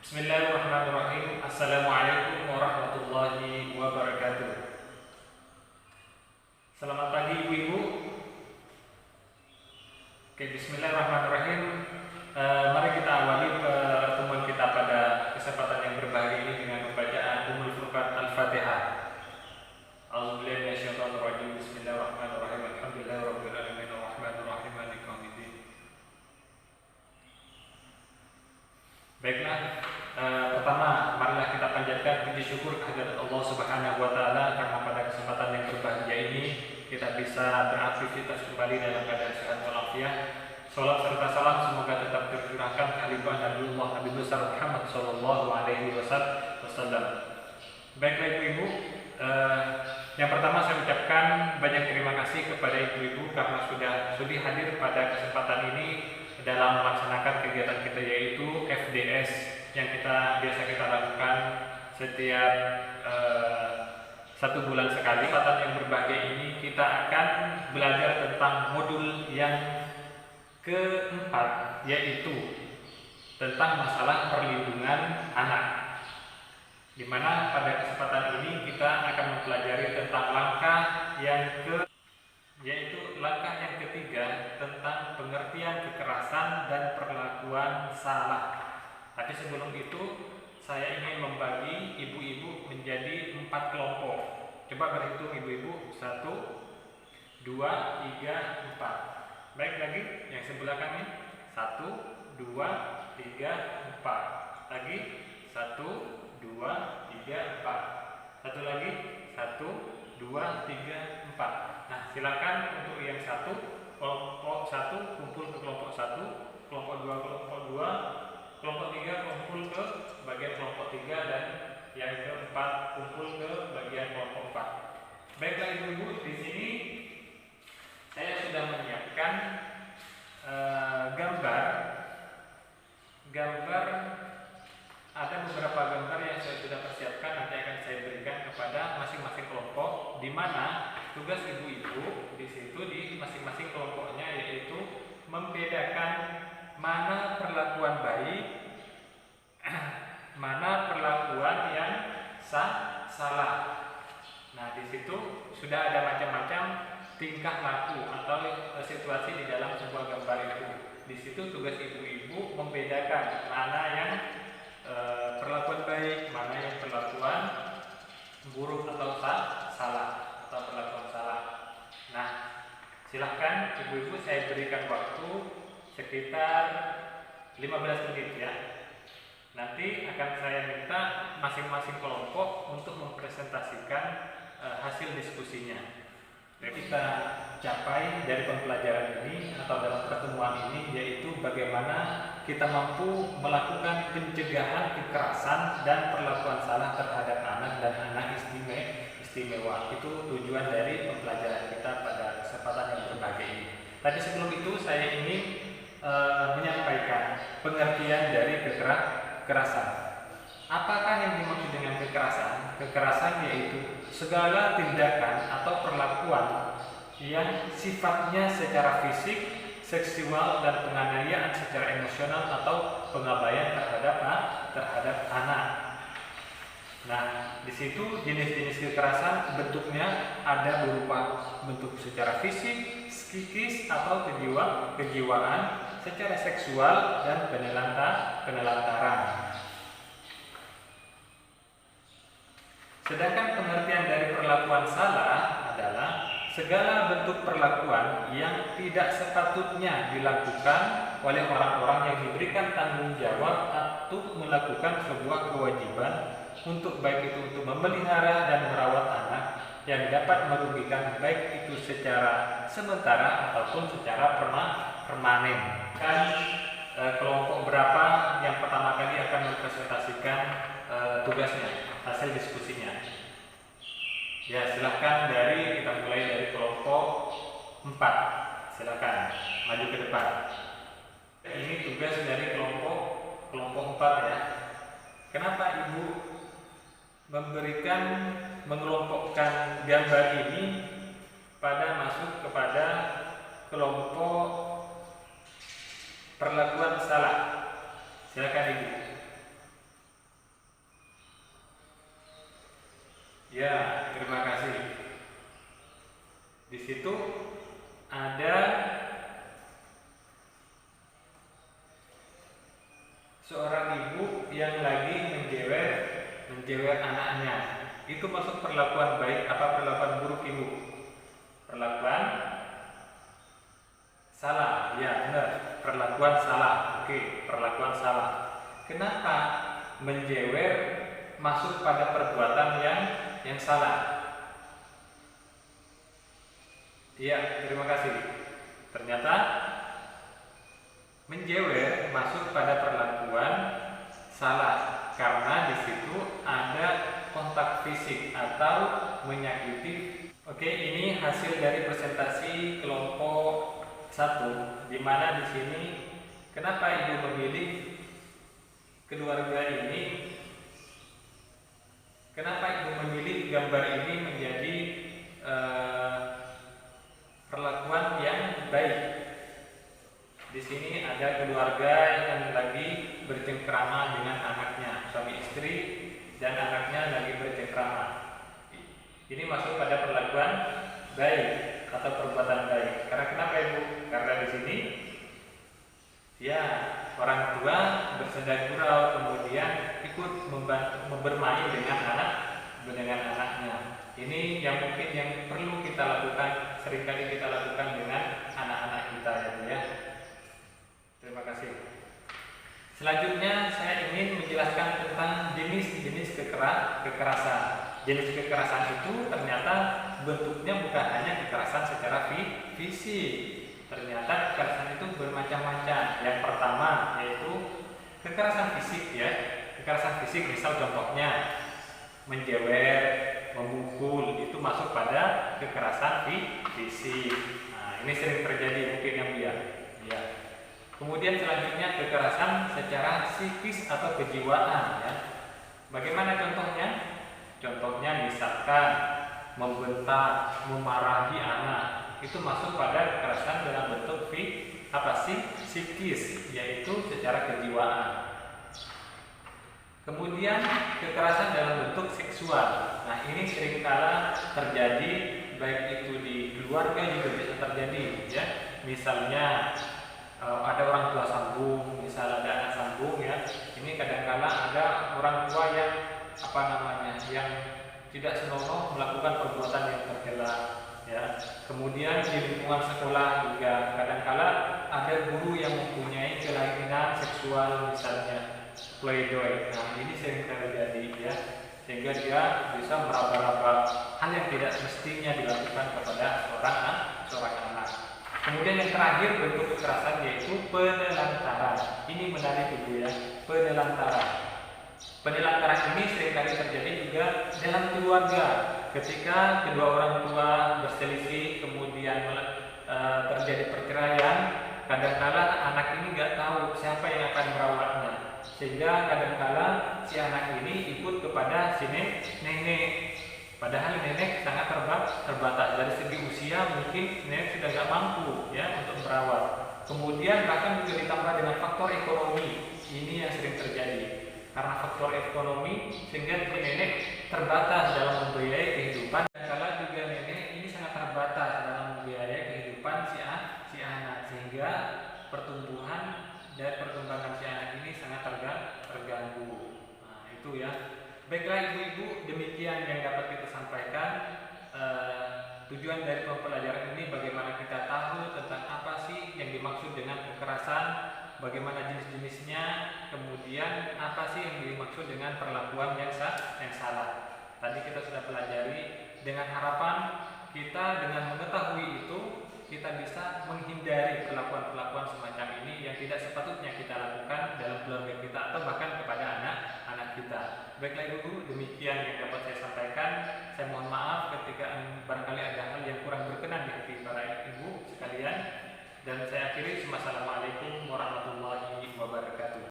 Bismillahirrahmanirrahim. Assalamualaikum warahmatullahi wabarakatuh. Selamat pagi ibu-ibu. Oke, bismillahirrahmanirrahim. Mari kita awali pertemuan kita pada kesempatan yang berbahagia ini dengan pembacaan Ummul Furqan Al-Fatihah. A'udzubillahi minasyaitonirrajim. Bismillahirrahmanirrahim. Alhamdulillahirabbil alamin arrahmanirrahim maliki yaumiddin. Baiklah, pertama marilah kita panjatkan puji syukur kehadirat Allah Subhanahu wa taala karena pada kesempatan yang berbahagia ini kita bisa beraktivitas kembali dalam keadaan sehat walafiat. Salat serta salam semoga tetap tercurahkan kehadirat Nabiullah Nabi besar Muhammad sallallahu alaihi wasallam. Baiklah ibu-ibu, yang pertama saya ucapkan banyak terima kasih kepada ibu-ibu karena sudah sudi hadir pada kesempatan ini dalam melaksanakan kegiatan kita yaitu FDS yang biasa kita lakukan setiap 1 bulan sekali. Kesempatan yang berbahagia ini kita akan belajar tentang modul yang keempat, yaitu tentang masalah perlindungan anak, di mana pada kesempatan ini kita akan mempelajari tentang yaitu langkah yang ketiga tentang pengertian kekerasan dan perlakuan salah. Tapi sebelum itu saya ingin membagi ibu-ibu menjadi 4 kelompok. Coba berhitung ibu-ibu, 1, 2, 3, 4. Baik, lagi yang sebelah kami, 1, 2, 3, 4. Lagi 1, 2, 3, 4. Satu lagi 1, 2, 3, 4. Nah, silakan untuk yang 1, kelompok 1 kumpul ke kelompok 1, kelompok 2 kelompok 2, kelompok 3 kumpul ke bagian kelompok 3, dan yang keempat kumpul ke bagian kelompok 4. Baiklah ibu-ibu, di sini saya sudah menyiapkan gambar. Ada beberapa gambar yang saya sudah persiapkan, nanti akan saya berikan kepada masing-masing kelompok, di mana tugas ibu-ibu di situ di masing-masing kelompoknya yaitu membedakan mana perlakuan baik, mana perlakuan yang salah. Nah, di situ sudah ada macam-macam tingkah laku atau situasi di dalam sebuah gambar itu. Di situ tugas ibu-ibu membedakan mana yang perlakuan baik, mana yang perlakuan buruk atau salah atau perlakuan salah. Nah, silahkan ibu-ibu, saya berikan waktu sekitar 15 menit ya. Nanti akan saya minta masing-masing kelompok untuk mempresentasikan hasil diskusinya. Kita capai dari pembelajaran ini atau dalam pertemuan ini yaitu bagaimana kita mampu melakukan pencegahan kekerasan dan perlakuan salah terhadap anak dan anak istimewa. Itu tujuan dari pembelajaran kita pada kesempatan yang berbahagia ini. Tapi sebelum itu saya ingin menyampaikan pengertian dari kekerasan. Apakah yang dimaksud dengan kekerasan? Kekerasan yaitu segala tindakan atau perlakuan yang sifatnya secara fisik, seksual, dan penganiayaan secara emosional atau pengabaian terhadap anak. Nah, di situ jenis-jenis kekerasan bentuknya ada berupa bentuk secara fisik, psikis atau kejiwaan, secara seksual, dan penelantaran. Sedangkan pengertian dari perlakuan salah adalah segala bentuk perlakuan yang tidak sepatutnya dilakukan oleh orang-orang yang diberikan tanggung jawab untuk melakukan sebuah kewajiban untuk baik itu untuk memelihara dan merawat anak yang dapat merugikan baik itu secara sementara ataupun secara permanen. Kelompok berapa yang pertama kali akan mempresentasikan tugasnya, hasil diskusinya? Ya, silahkan kita mulai dari kelompok 4. Silahkan maju ke depan. Ini tugas dari kelompok 4 ya. Kenapa ibu mengelompokkan gambar ini pada masuk kepada kelompok perlakuan salah? Silakan ibu. Di situ ada seorang ibu yang lagi menjewer anaknya. Itu masuk perlakuan baik apa perlakuan buruk ibu? Perlakuan salah. Ya benar, perlakuan salah. Oke, perlakuan salah. Kenapa menjewer masuk pada perbuatan yang salah? Iya, terima kasih. Ternyata menjewer masuk pada perlakuan salah karena di situ ada kontak fisik atau menyakiti. Oke, ini hasil dari presentasi kelompok 1, di mana di sini kenapa ibu memilih keluarga ini? Kenapa ibu memilih gambar ini menjadi perlakuan yang baik? Di sini ada keluarga yang lagi bercengkrama dengan anaknya, suami istri dan anaknya lagi bercengkrama. Ini masuk pada perlakuan baik atau perbuatan baik. Karena kenapa ibu? Karena di sini ya orang tua bersenda gurau kemudian ikut bermain dengan anaknya. Ini yang mungkin yang perlu kita lakukan, seringkali kita lakukan dengan anak-anak kita ya. Terima kasih. Selanjutnya saya ingin menjelaskan tentang jenis-jenis kekerasan. Jenis kekerasan itu ternyata bentuknya bukan hanya kekerasan secara fisik. Ternyata kekerasan itu bermacam-macam. Yang pertama yaitu kekerasan fisik ya. Kekerasan fisik misal contohnya menjewer, memukul, itu masuk pada kekerasan fisik. Nah, ini sering terjadi mungkin yang biar. Ya. Kemudian selanjutnya kekerasan secara psikis atau kejiwaan ya. Bagaimana contohnya? Contohnya misalkan membentak, memarahi anak, itu masuk pada kekerasan dalam bentuk psikis, yaitu secara kejiwaan. Kemudian kekerasan dalam bentuk seksual. Nah, ini seringkali terjadi baik itu di keluarga juga bisa terjadi ya. Misalnya ada orang tua sambung, misal ada anak sambung ya. Ini kadang-kala ada orang tua yang yang tidak senonoh melakukan perbuatan yang tercela ya. Kemudian di lingkungan sekolah juga kadang-kala ada guru yang mempunyai kelainan seksual misalnya playboy. Nah, ini sering terjadi ya. Sehingga dia bisa meraba-raba hal yang tidak semestinya dilakukan kepada seorang anak. Kemudian yang terakhir bentuk kekerasan yaitu penelantaran. Ini menarik ibu ya, penelantaran. Penelantaran ini seringkali terjadi juga dalam keluarga. Ketika kedua orang tua berselisih, kemudian terjadi perceraian, kadang-kala anak ini nggak tahu siapa yang akan merawatnya, sehingga kadang-kala si anak ini ikut kepada si nenek. Padahal nenek sangat terbatas dari segi usia, mungkin nenek sudah nggak mampu ya untuk merawat. Kemudian bahkan juga ditambah dengan faktor ekonomi. Ini yang sering terjadi. Karena faktor ekonomi sehingga nenek terbatas dalam membiayai kehidupan. Kadang-kala juga nenek ini sangat terbatas dalam membiayai kehidupan si anak, sehingga pertumbuhan dan perkembangan si anak ini sangat terganggu. Nah, itu ya. Baiklah ibu-ibu, demikian yang dapat kita sampaikan. Tujuan dari pembelajaran ini bagaimana kita tahu tentang apa sih yang dimaksud dengan kekerasan, bagaimana jenis-jenisnya, kemudian apa sih yang dimaksud dengan perlakuan yang salah. Tadi kita sudah pelajari, dengan harapan kita dengan mengetahui itu kita bisa menghindari perlakuan-perlakuan semacam ini yang tidak sepatutnya kita lakukan dalam keluarga kita atau bahkan kepada anak kita. Baiklah ibu, demikian yang dapat saya sampaikan. Saya mohon maaf ketika barangkali ada hal yang kurang berkenan di hati para ibu sekalian. Dan saya akhiri, wassalamualaikum warahmatullahi wabarakatuh.